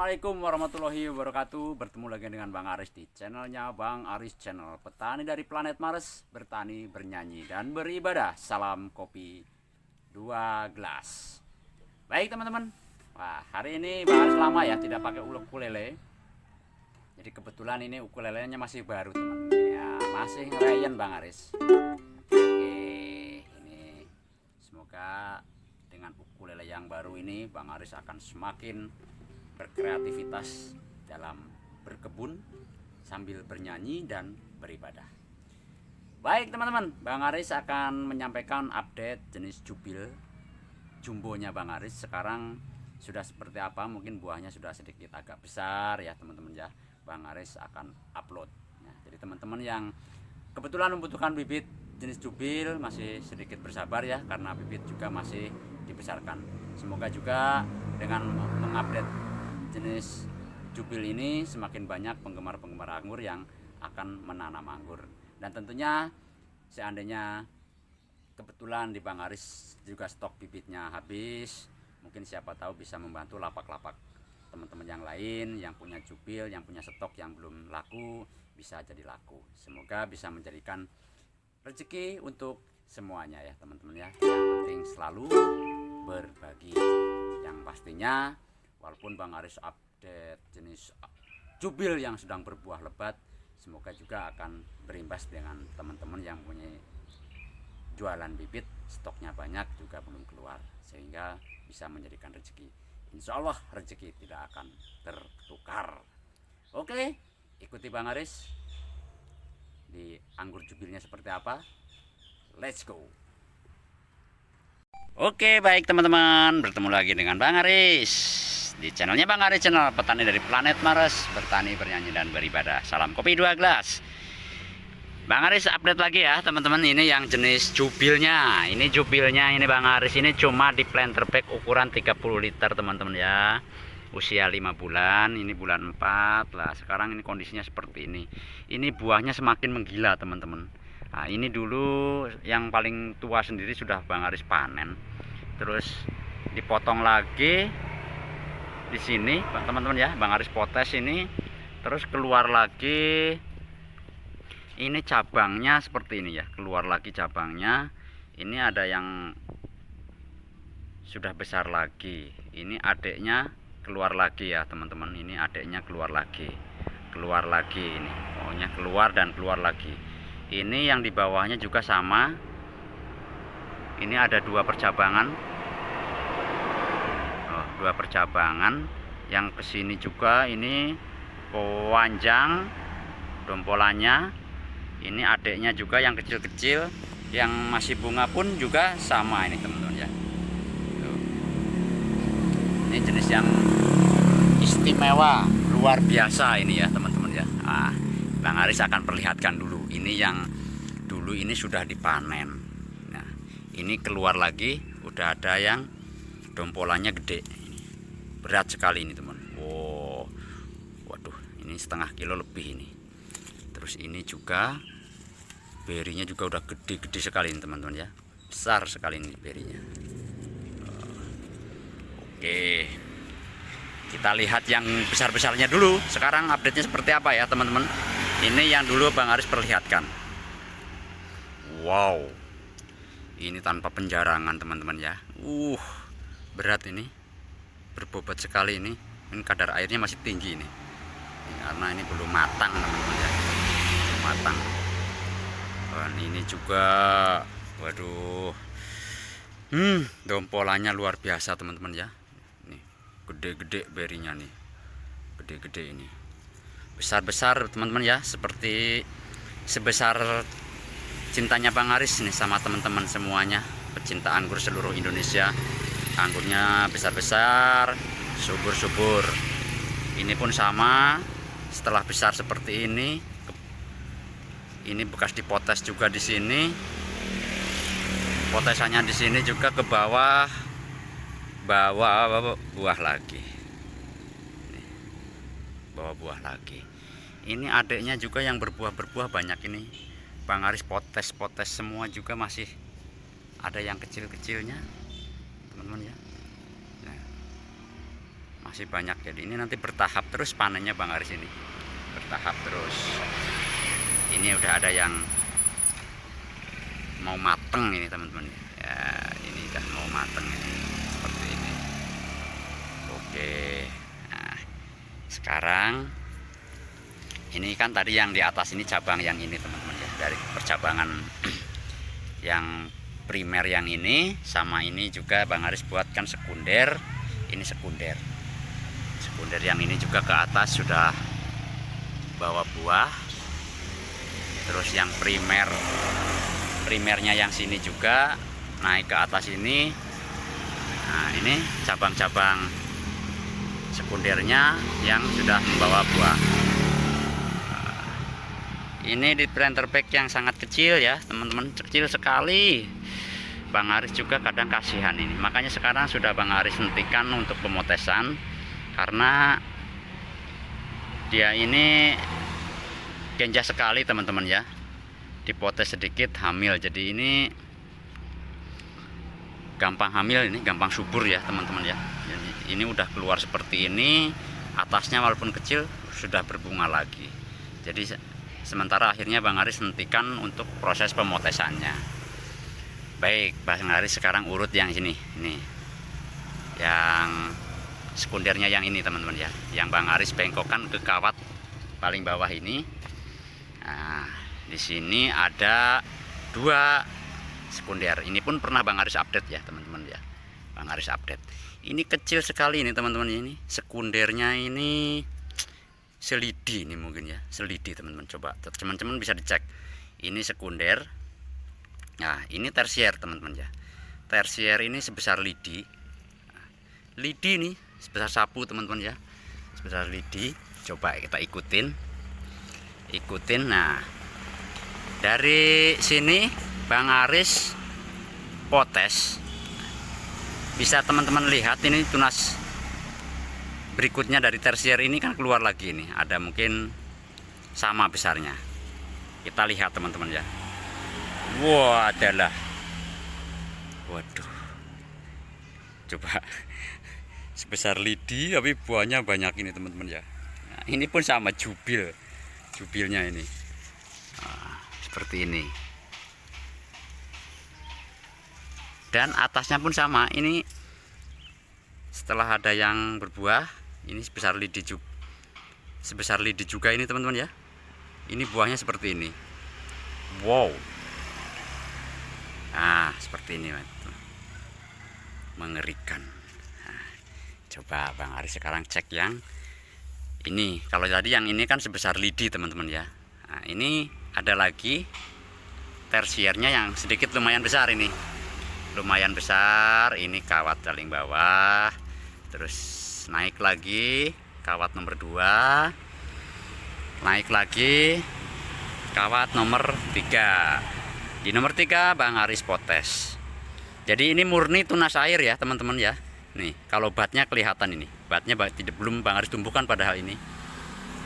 Assalamualaikum warahmatullahi wabarakatuh. Bertemu lagi dengan Bang Aris di channelnya Bang Aris Channel. Petani dari planet Mars, bertani, bernyanyi, dan beribadah. Salam kopi 2 gelas. Baik teman-teman. Wah, hari ini Bang Aris lama ya tidak pakai ukulele. Jadi kebetulan ini ukulelenya masih baru teman. Ya, masih ngerayan Bang Aris. Oke, ini semoga dengan ukulele yang baru ini Bang Aris akan semakin berkreativitas dalam berkebun sambil bernyanyi dan beribadah. Baik teman-teman, Bang Aris akan menyampaikan update jenis jubil jumbonya Bang Aris. Sekarang sudah seperti apa, mungkin buahnya sudah sedikit agak besar ya teman-teman ya. Bang Aris akan upload ya, jadi teman-teman yang kebetulan membutuhkan bibit jenis jubil masih sedikit bersabar ya, karena bibit juga masih dibesarkan. Semoga juga dengan mengupdate jenis jubil ini semakin banyak penggemar-penggemar anggur yang akan menanam anggur. Dan tentunya seandainya kebetulan di Bang Aris juga stok bibitnya habis, mungkin siapa tahu bisa membantu lapak-lapak teman-teman yang lain yang punya jubil, yang punya stok yang belum laku, bisa jadi laku. Semoga bisa menjadikan rezeki untuk semuanya ya teman-teman ya. Yang penting selalu berbagi. Yang pastinya walaupun Bang Aris update jenis jubil yang sedang berbuah lebat, semoga juga akan berimbas dengan teman-teman yang punya jualan bibit, stoknya banyak juga belum keluar, sehingga bisa menjadikan rezeki. Insya Allah rezeki tidak akan tertukar. Oke, ikuti Bang Aris di anggur jubilnya seperti apa. Let's go. Oke, baik teman-teman, bertemu lagi dengan Bang Aris di channelnya Bang Aris Channel, petani dari planet Mars, bertani, bernyanyi, dan beribadah. Salam kopi 2 gelas. Bang Aris update lagi ya teman-teman, ini yang jenis jubilnya. Ini jubilnya ini Bang Aris ini cuma di planter pack ukuran 30 liter teman-teman ya. Usia 5 bulan, ini bulan 4 lah. Sekarang ini kondisinya seperti ini. Ini buahnya semakin menggila teman-teman. Nah, ini dulu yang paling tua sendiri sudah Bang Aris panen. Terus dipotong lagi di sini teman-teman ya, Bang Aris potes ini, terus keluar lagi ini cabangnya seperti ini ya, keluar lagi cabangnya. Ini ada yang sudah besar lagi, ini adiknya keluar lagi ya teman-teman. Ini adiknya keluar lagi ini pokoknya keluar dan keluar lagi. Ini yang di bawahnya juga sama, ini ada dua percabangan, dua percabangan. Yang kesini juga ini panjang dompolannya. Ini adiknya juga yang kecil-kecil, yang masih bunga pun juga sama ini teman-teman ya. Ini jenis yang istimewa luar biasa ini ya teman-teman ya. Nah, Bang Aris akan perlihatkan dulu ini yang dulu ini sudah dipanen. Nah, ini keluar lagi, udah ada yang dompolannya gede. Berat sekali ini teman. Wow, waduh, ini setengah kilo lebih ini. Terus ini juga berinya juga udah gede-gede sekali ini teman-teman ya, besar sekali ini berinya. Oke, kita lihat yang besar-besarnya dulu. Sekarang update-nya seperti apa ya teman-teman. Ini yang dulu Bang Aris perlihatkan. Wow, ini tanpa penjarangan teman-teman ya. Berat ini, berbobot sekali ini. Ini kadar airnya masih tinggi ini, karena ini belum matang teman-teman ya, belum matang. Dan ini juga waduh, dompolannya luar biasa teman-teman ya. Nih gede-gede berinya nih, gede-gede ini, besar-besar teman-teman ya, seperti sebesar cintanya Bang Aris nih sama teman-teman semuanya, pecinta anggur seluruh Indonesia. Anggurnya besar-besar, subur-subur. Ini pun sama, setelah besar seperti ini bekas dipotes juga di sini. Potesannya di sini juga ke bawah buah lagi. Bawa buah lagi. Ini adiknya juga yang berbuah banyak ini. Bang Aris potes semua juga, masih ada yang kecil-kecilnya teman-teman ya. Nah, masih banyak. Jadi ini nanti bertahap terus panennya Bang Aris, ini bertahap terus. Ini udah ada yang mau mateng ini teman-teman ya, ini udah mau mateng ini seperti ini. Oke, nah sekarang ini kan tadi yang di atas ini cabang yang ini teman-teman ya, dari percabangan yang primer yang ini sama ini juga Bang Aris buatkan sekunder. Ini sekunder yang ini juga ke atas sudah bawa buah. Terus yang primernya yang sini juga naik ke atas ini. Nah ini cabang-cabang sekundernya yang sudah membawa buah. Ini di planter pack yang sangat kecil ya teman-teman, kecil sekali. Bang Aris juga kadang kasihan ini, makanya sekarang sudah Bang Aris hentikan untuk pemotesan karena dia ini genjah sekali teman-teman ya, dipotes sedikit hamil. Jadi ini gampang hamil, ini gampang subur ya teman-teman ya. Jadi ini udah keluar seperti ini, atasnya walaupun kecil sudah berbunga lagi. Jadi sementara akhirnya Bang Aris hentikan untuk proses pemotesannya. Baik, Bang Aris sekarang urut yang sini, ini yang sekundernya yang ini teman-teman ya, yang Bang Aris bengkokkan ke kawat paling bawah ini. Nah, di sini ada 2 sekunder. Ini pun pernah Bang Aris update ya teman-teman ya. Bang Aris update. Ini kecil sekali ini teman-teman, ini sekundernya ini selidi ini mungkin ya, selidi teman-teman. Coba teman-teman bisa dicek. Ini sekunder. Nah, ini tersier teman-teman ya. Tersier ini sebesar lidi. Lidi nih sebesar sapu teman-teman ya. Sebesar lidi. Coba kita ikutin. Nah, dari sini Bang Aris potes. Bisa teman-teman lihat ini tunas berikutnya dari tersier ini kan keluar lagi nih. Ada mungkin sama besarnya. Kita lihat teman-teman ya. Wah, adalah. Waduh. Coba sebesar lidi tapi buahnya banyak ini teman-teman ya. Nah, ini pun sama jubilnya ini. Nah, seperti ini. Dan atasnya pun sama. Ini setelah ada yang berbuah, ini sebesar lidi juga ini teman-teman ya. Ini buahnya seperti ini. Wow. Nah, seperti ini mengerikan. Nah, coba Bang Aris sekarang cek yang ini. Kalau tadi yang ini kan sebesar lidi teman-teman ya. Nah, ini ada lagi tersiernya yang sedikit lumayan besar ini. Lumayan besar, ini kawat paling bawah. Terus naik lagi kawat nomor 2. Naik lagi kawat nomor 3. Di nomor 3 Bang Aris potes. Jadi ini murni tunas air ya teman-teman ya. Nih kalau batnya kelihatan ini. Batnya belum Bang Aris tumbuhkan padahal ini.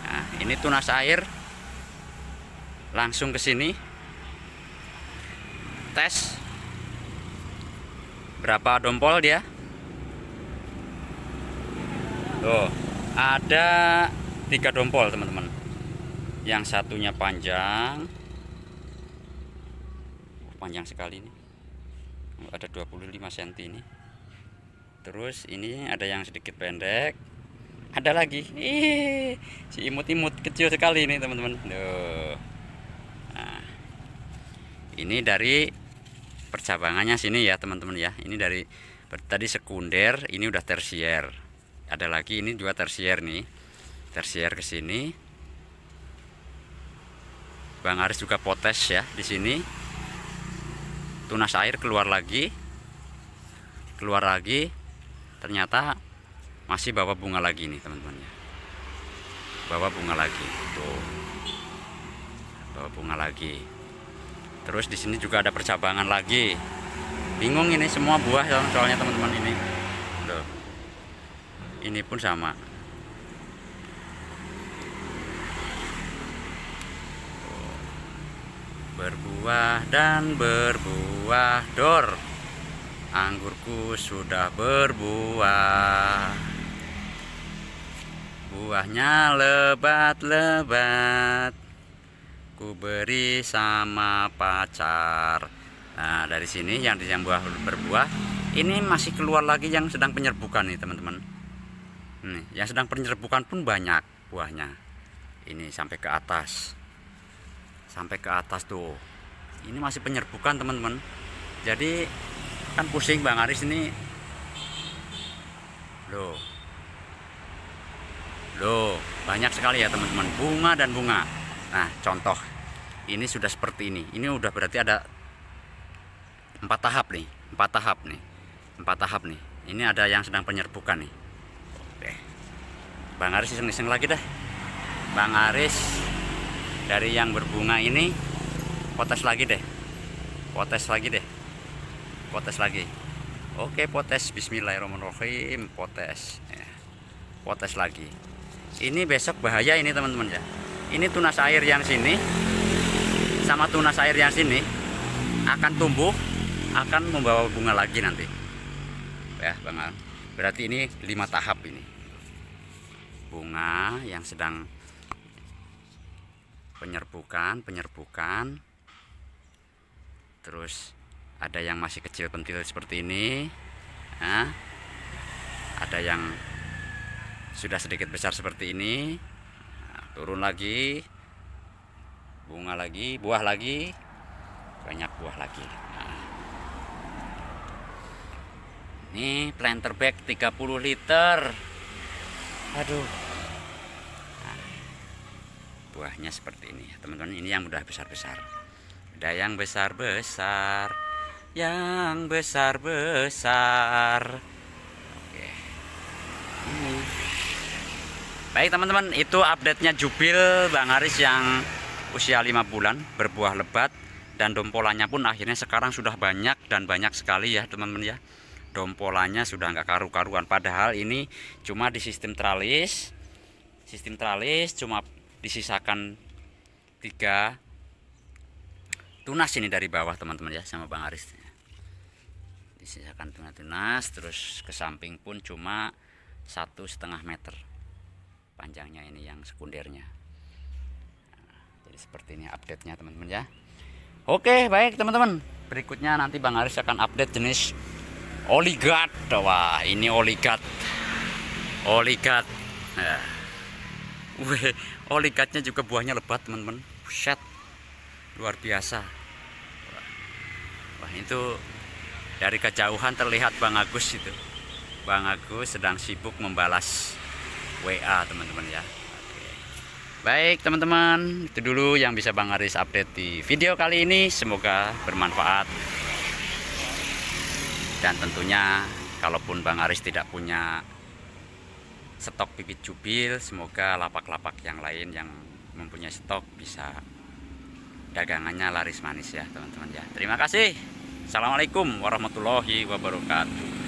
Nah ini tunas air. Langsung ke sini. Tes. Berapa dompol dia? Tuh ada 3 dompol teman-teman. Yang satunya panjang sekali ini, ada 25 cm ini. Terus ini ada yang sedikit pendek, ada lagi si imut-imut kecil sekali ini teman-teman. Nah, ini dari percabangannya sini ya teman-teman ya. Ini dari tadi sekunder, ini udah tersier. Ada lagi ini juga tersier nih, tersier ke sini. Bang Aris juga potes ya di sini. Tunas air keluar lagi, ternyata masih bawa bunga lagi nih teman-teman ya. Bawa bunga lagi, tuh, bawa bunga lagi. Terus di sini juga ada percabangan lagi. Bingung ini semua buah soalnya teman-teman ini. Loh. Ini pun sama. Berbuah dan berbuah dor, anggurku sudah berbuah. Buahnya lebat-lebat, ku beri sama pacar. Nah, dari sini yang buah berbuah, ini masih keluar lagi yang sedang penyerbukan nih teman-teman. Nih, yang sedang penyerbukan pun banyak buahnya. Ini sampai ke atas. Sampai ke atas tuh. Ini masih penyerbukan teman-teman. Jadi kan pusing Bang Aris ini. Loh, banyak sekali ya teman-teman, bunga dan bunga. Nah, contoh ini sudah seperti ini. Ini udah berarti ada 4 tahap nih, 4 tahap nih. Ini ada yang sedang penyerbukan nih. Oke. Bang Aris iseng-iseng lagi dah. Bang Aris dari yang berbunga ini potes lagi deh. Potes lagi. Oke, potes. Bismillahirrahmanirrahim. Potes. Ya. Potes lagi. Ini besok bahaya ini teman-teman ya. Ini tunas air yang sini sama tunas air yang sini akan tumbuh, akan membawa bunga lagi nanti. Ya, Bang. Berarti ini 5 tahap ini. Bunga yang sedang penyerbukan. Terus ada yang masih kecil pentil seperti ini. Nah, ada yang sudah sedikit besar seperti ini. Nah, turun lagi, bunga lagi, buah lagi, banyak buah lagi. Nah, ini planter bag 30 liter. Aduh. Nah, buahnya seperti ini teman-teman. Ini yang udah besar-besar. Ada yang besar-besar, Oke. Ini. Baik teman-teman, itu update-nya jubil Bang Aris yang usia 5 bulan, berbuah lebat, dan dompolannya pun akhirnya sekarang sudah banyak dan banyak sekali ya teman-teman ya. Dompolannya sudah nggak karu-karuan, padahal ini cuma di sistem tralis cuma disisakan 3 tunas ini dari bawah teman-teman ya sama Bang Aris. Disisakan tunas, terus ke samping pun cuma 1,5 meter panjangnya ini yang sekundernya. Nah, jadi seperti ini update-nya teman-teman ya. Oke, baik teman-teman. Berikutnya nanti Bang Aris akan update jenis oligat. Wah, ini oligat. Nah. Oligatnya juga buahnya lebat teman-teman. Buset. Luar biasa. Wah, itu dari kejauhan terlihat Bang Agus itu. Bang Agus sedang sibuk membalas WA teman-teman ya. Oke. Baik teman-teman, itu dulu yang bisa Bang Aris update di video kali ini. Semoga bermanfaat. Dan tentunya kalaupun Bang Aris tidak punya stok bibit jubil, semoga lapak-lapak yang lain yang mempunyai stok bisa dagangannya laris manis ya teman-teman ya. Terima kasih. Assalamualaikum warahmatullahi wabarakatuh.